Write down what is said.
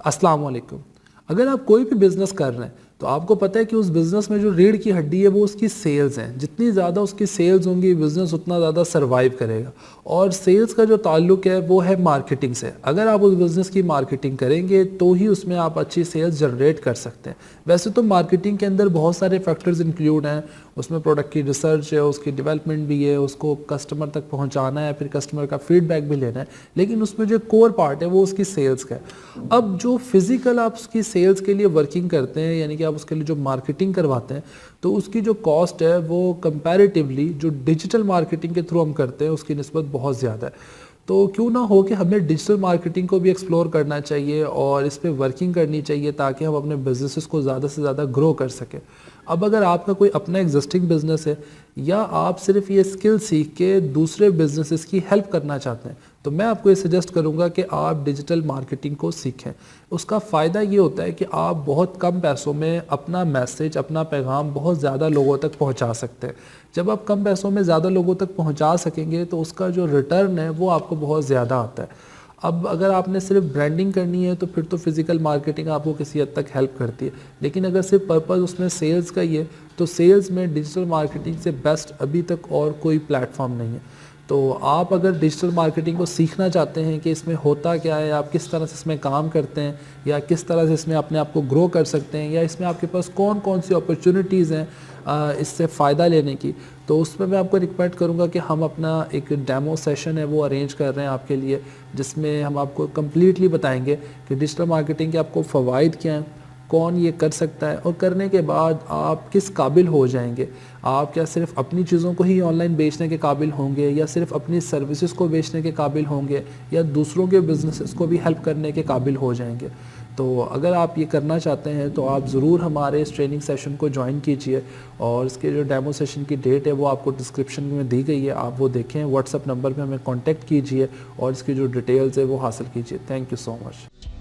अस्सलाम वालेकुम। अगर आप कोई भी बिज़नेस कर रहे हैं तो आपको पता है कि उस बिज़नेस में जो रीढ़ की हड्डी है वो उसकी सेल्स हैं। जितनी ज़्यादा उसकी सेल्स होंगी बिज़नेस उतना ज़्यादा सर्वाइव करेगा। और सेल्स का जो ताल्लुक है वो है मार्केटिंग से। अगर आप उस बिज़नेस की मार्केटिंग करेंगे तो ही उसमें आप अच्छी सेल्स जनरेट कर सकते हैं। वैसे तो मार्केटिंग के अंदर बहुत सारे फैक्टर्स इंक्लूड हैं। उसमें प्रोडक्ट की रिसर्च है, उसकी डेवलपमेंट भी है, उसको कस्टमर तक पहुंचाना है, फिर कस्टमर का फीडबैक भी लेना है। लेकिन उसमें जो कोर पार्ट है वो उसकी सेल्स का है। अब जो फिज़िकल आप उसकी सेल्स के लिए वर्किंग करते हैं, यानी कि आप उसके लिए जो मार्केटिंग करवाते हैं, तो उसकी जो कॉस्ट है वो कंपैरेटिवली जो डिजिटल मार्केटिंग के थ्रू हम करते हैं उसकी निस्बत बहुत ज़्यादा है। तो क्यों ना हो कि हमें डिजिटल मार्केटिंग को भी एक्सप्लोर करना चाहिए और इस पे वर्किंग करनी चाहिए ताकि हम अपने बिजनेसेस को ज़्यादा से ज़्यादा ग्रो कर सकें। अब अगर आपका कोई अपना एग्जिस्टिंग बिजनेस है या आप सिर्फ ये स्किल सीख के दूसरे बिजनेसेस की हेल्प करना चाहते हैं, तो मैं आपको ये सजेस्ट करूंगा कि आप डिजिटल मार्केटिंग को सीखें। उसका फ़ायदा ये होता है कि आप बहुत कम पैसों में अपना मैसेज, अपना पैगाम बहुत ज़्यादा लोगों तक पहुंचा सकते हैं। जब आप कम पैसों में ज़्यादा लोगों तक पहुंचा सकेंगे तो उसका जो रिटर्न है वो आपको बहुत ज़्यादा आता है। अब अगर आपने सिर्फ ब्रांडिंग करनी है तो फिर तो फिज़िकल मार्केटिंग आपको किसी हद तक हेल्प करती है। लेकिन अगर सिर्फ पर्पज़ उसमें सेल्स का ही है तो सेल्स में डिजिटल मार्केटिंग से बेस्ट अभी तक और कोई प्लेटफॉर्म नहीं है। तो आप अगर डिजिटल मार्केटिंग को सीखना चाहते हैं कि इसमें होता क्या है, आप किस तरह से इसमें काम करते हैं या किस तरह से इसमें अपने आप को ग्रो कर सकते हैं, या इसमें आपके पास कौन कौन सी अपॉर्चुनिटीज़ हैं इससे फ़ायदा लेने की, तो उसमें मैं आपको रिकमेंड करूँगा कि हम अपना एक डेमो सेशन है वो अरेंज कर रहे हैं आपके लिए, जिसमें हम आपको कम्प्लीटली बताएंगे कि डिजिटल मार्केटिंग के आपको फ़वाइद क्या हैं, कौन ये कर सकता है और करने के बाद आप किस काबिल हो जाएंगे। आप क्या सिर्फ अपनी चीज़ों को ही ऑनलाइन बेचने के काबिल होंगे, या सिर्फ अपनी सर्विसेज को बेचने के काबिल होंगे, या दूसरों के बिजनेसेस को भी हेल्प करने के काबिल हो जाएंगे। तो अगर आप ये करना चाहते हैं तो आप ज़रूर हमारे इस ट्रेनिंग सेशन को ज्वाइन कीजिए। और इसके जो डेमो सेशन की डेट है वो आपको डिस्क्रिप्शन में दी गई है, आप वो देखें। व्हाट्सएप नंबर पे हमें कांटेक्ट कीजिए और इसकी जो डिटेल्स है वो हासिल कीजिए। Thank you so much.